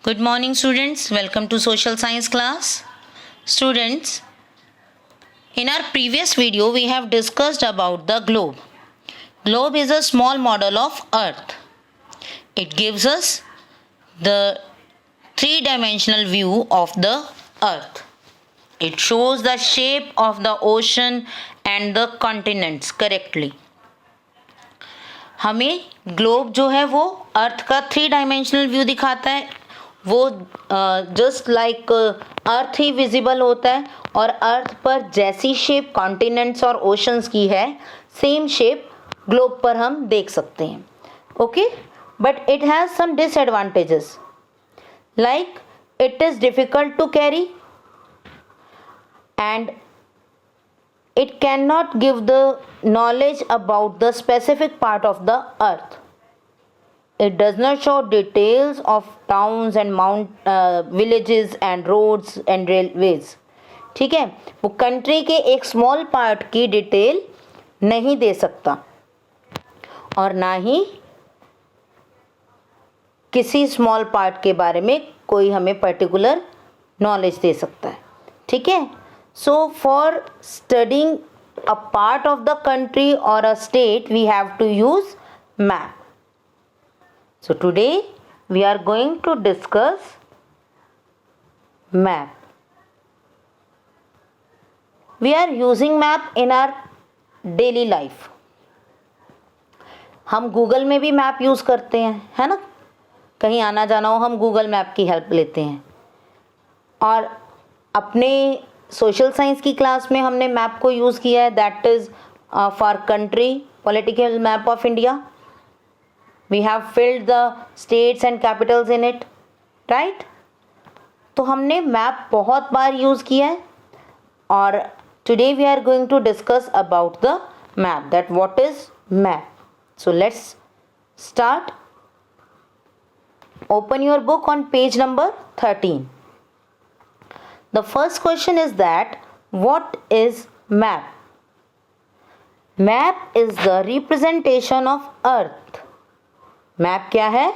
Good morning, students. Welcome to social science class. Students, in our previous video, we have discussed about the globe. Globe is a small model of Earth. It gives us the three-dimensional view of the Earth. It shows the shape of the ocean and the continents correctly. हमें globe जो है वो अर्थ का three dimensional view दिखाता है. वो just like earth ही visible होता है और अर्थ पर जैसी शेप कॉन्टिनेंट्स और ओशंस की है सेम शेप ग्लोब पर हम देख सकते हैं. Okay, but it has some disadvantages like it is difficult to carry and it cannot give the knowledge about the specific part of the earth. It does not show details of towns and villages and roads and railways. ठीक है, वो country के एक small part की detail नहीं दे सकता और ना ही किसी स्मॉल पार्ट के बारे में कोई हमें पर्टिकुलर नॉलेज दे सकता है. ठीक है, so for studying a part of the country or a state we have to use map. So today we are going to discuss map. We are using map in our daily life. हम Google में भी map use करते हैं, है ना. कहीं आना जाना हो हम गूगल मैप की हेल्प लेते हैं. और अपने सोशल साइंस की क्लास में हमने मैप को यूज़ किया है. That is for country political map of India. We have filled the states and capitals in it, right. तो हमने मैप बहुत बार यूज़ किया है और today we are going to discuss about the map, that what is map. So let's start. Open your book on page number 13. The first question is that what is map? Map is the representation of earth. Map क्या है?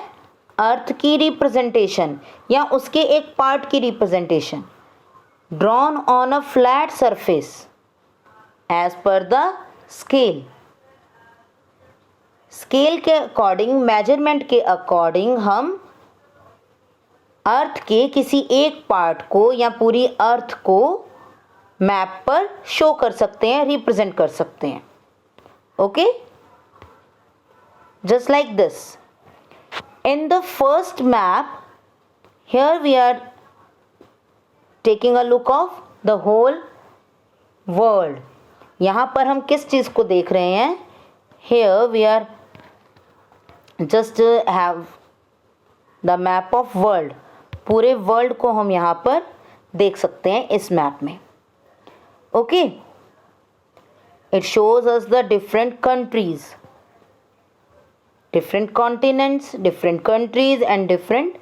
अर्थ की representation या उसके एक part की representation drawn on a flat surface as per the scale. Scale के according, measurement के according हम अर्थ के किसी एक पार्ट को या पूरी अर्थ को मैप पर शो कर सकते हैं, रिप्रेजेंट कर सकते हैं. Okay, just like this. In the first map here we are taking a look of the whole world. यहाँ पर हम किस चीज़ को देख रहे हैं? Here we are just have the map of world. पूरे वर्ल्ड को हम यहाँ पर देख सकते हैं इस मैप में. Okay, it shows us the different countries, different continents, different countries and different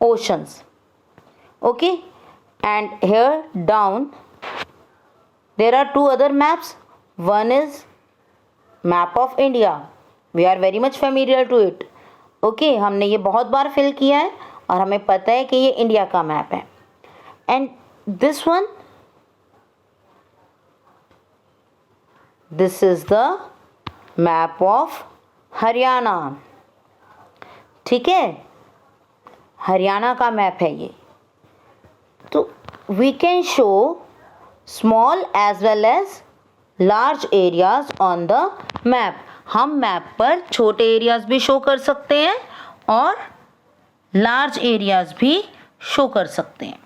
oceans. Okay, and here down there are two other maps. One is map of India. We are very much familiar to it. Okay, हमने ये बहुत बार fill किया है और हमें पता है कि ये इंडिया का मैप है. And this one, this is the map of Haryana. ठीक है, हरियाणा का मैप है ये. तो we can show small as well as large areas on the map. हम मैप पर छोटे एरियाज भी शो कर सकते हैं और लार्ज एरियाज भी शो कर सकते हैं.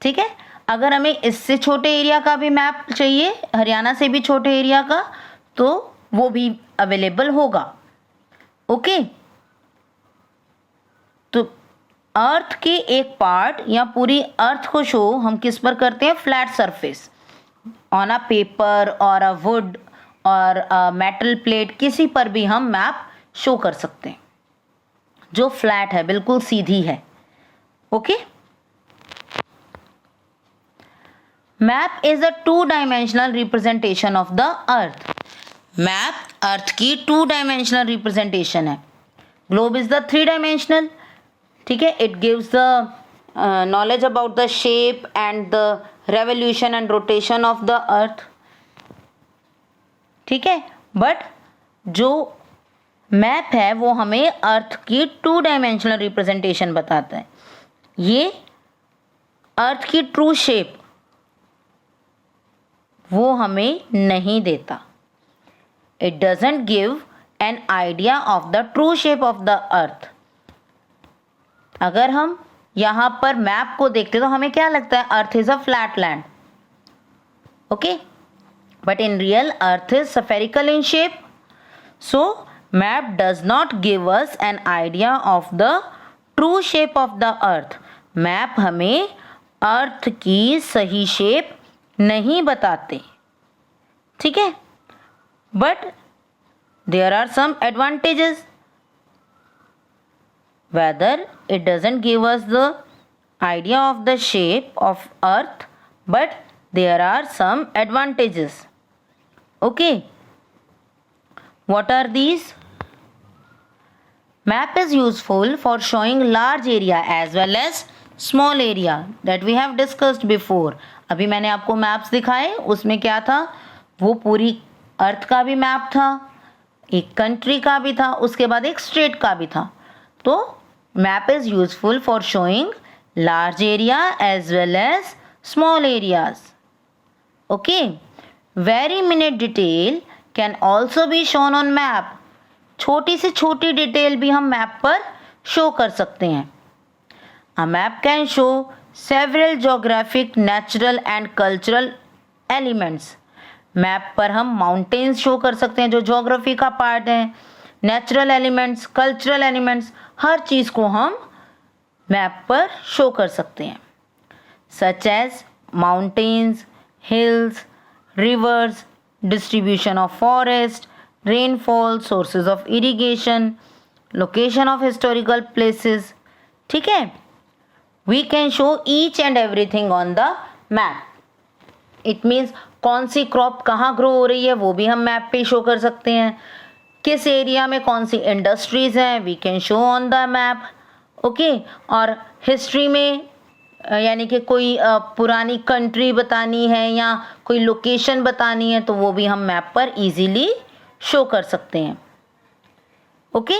ठीक है, अगर हमें इससे छोटे एरिया का भी मैप चाहिए, हरियाणा से भी छोटे एरिया का, तो वो भी अवेलेबल होगा. ओके, तो अर्थ के एक पार्ट या पूरी अर्थ को शो हम किस पर करते हैं? Flat surface, on a paper और अ वुड और मेटल प्लेट, किसी पर भी हम मैप शो कर सकते हैं जो फ्लैट है, बिल्कुल सीधी है. Okay, map is a two dimensional representation of the earth. Map earth की टू डायमेंशनल रिप्रेजेंटेशन है. Globe is the three dimensional. ठीक है. It gives the knowledge about the shape and the revolution and rotation of the earth. ठीक है. But जो map है वो हमें अर्थ की 2 डायमेंशनल रिप्रेजेंटेशन बताता है. ये अर्थ की ट्रू शेप वो हमें नहीं देता. It doesn't give an idea of the true shape of the अर्थ. अगर हम यहाँ पर मैप को देखते तो हमें क्या लगता है, earth is a flat land. Okay, but in real earth is spherical in shape. So map does not give us an idea of the true shape of the earth. Map हमें earth की सही shape नहीं बताते. ठीक है. But there are some advantages. Whether it doesn't give us the idea of the shape of earth, but there are some advantages. Okay, what are these? Map is useful for showing large area as well as small area that we have discussed before. अभी मैंने आपको maps दिखाए, उसमें क्या था, वो पूरी अर्थ का भी मैप था, एक कंट्री का भी था, उसके बाद एक स्टेट का भी था. तो map is useful for showing large area as well as small areas. Okay, very minute detail can also be shown on map. छोटी से छोटी डिटेल भी हम मैप पर शो कर सकते हैं. A map can show several geographic, natural and cultural elements. Map पर हम माउंटेन्स शो कर सकते हैं जो ज्योग्राफी का पार्ट है, नेचुरल एलिमेंट्स, कल्चरल एलिमेंट्स, हर चीज़ को हम मैप पर शो कर सकते हैं. Such as mountains, hills, rivers, distribution of forest, rainfall, sources of irrigation, location of historical places. ठीक है. We can show each and everything on the map. It means कौन सी क्रॉप कहाँ ग्रो हो रही है वो भी हम मैप पे शो कर सकते हैं. किस एरिया में कौन सी इंडस्ट्रीज हैं we can show on the map. Okay. और हिस्ट्री में यानी कि कोई पुरानी कंट्री बतानी है या कोई लोकेशन बतानी है तो वो भी हम मैप पर इजीली शो कर सकते हैं. Okay.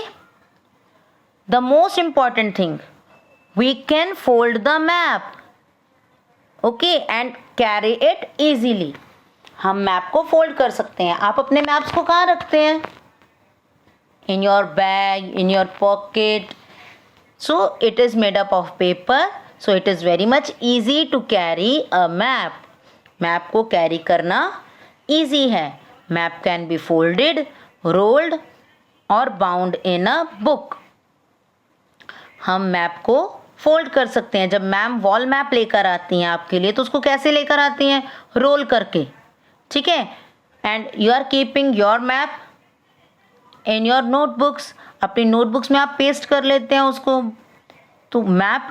The most important thing, we can fold the map. Okay, and carry it easily. हम मैप को फोल्ड कर सकते हैं. आप अपने मैप्स को कहाँ रखते हैं? In your bag, in your pocket. So it is made up of paper. So it is very much easy to carry a map. Map को कैरी करना easy है. Map can be folded, rolled और bound in a book. हम map को fold कर सकते हैं. जब मैम वॉल मैप लेकर आती हैं आपके लिए तो उसको कैसे लेकर आती हैं? रोल करके. ठीक है. And you are keeping your map in your notebooks. अपनी नोटबुक्स में आप पेस्ट कर लेते हैं उसको. तो map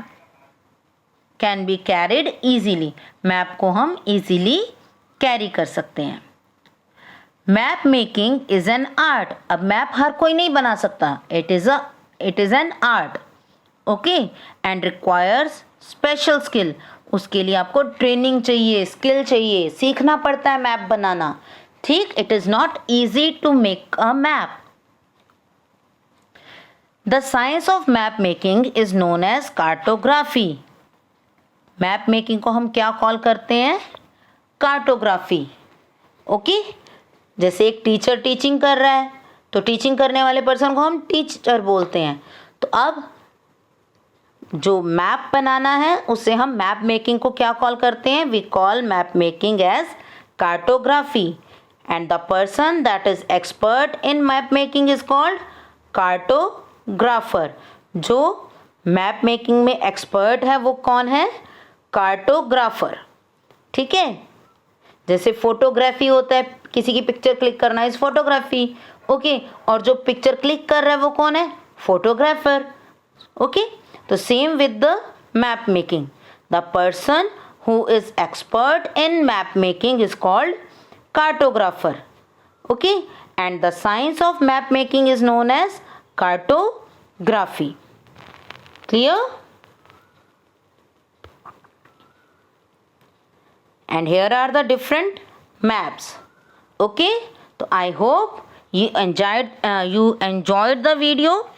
can be carried easily. Map को हम ईजीली कैरी कर सकते हैं. Map making is an art. अब मैप हर कोई नहीं बना सकता. It is an art. Okay. And requires special skill. उसके लिए आपको ट्रेनिंग चाहिए, स्किल चाहिए, सीखना पड़ता है मैप बनाना. ठीक. It is not easy to make a map. The science of map making is known as cartography. Map making को हम क्या कॉल करते हैं? कार्टोग्राफी. ओके. जैसे एक टीचर टीचिंग कर रहा है तो टीचिंग करने वाले पर्सन को हम टीचर बोलते हैं. तो अब जो मैप बनाना है उसे हम मैप मेकिंग को क्या कॉल करते हैं? We call map making as cartography. And the person that is expert in map making is called cartographer. जो मैप मेकिंग में एक्सपर्ट है वो कौन है? कार्टोग्राफर. ठीक है. जैसे फोटोग्राफी होता है, किसी की पिक्चर क्लिक करना इज फोटोग्राफी. ओके. और जो पिक्चर क्लिक कर रहा है वो कौन है? फोटोग्राफर. ओके. तो same with the map making. The person who is expert in map making is called cartographer. Okay. And the science of map making is known as cartography. Clear? And here are the different maps. Okay, so I hope you enjoyed the video,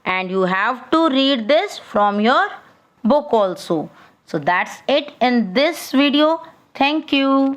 and you have to read this from your book also. So that's it in this video. Thank you.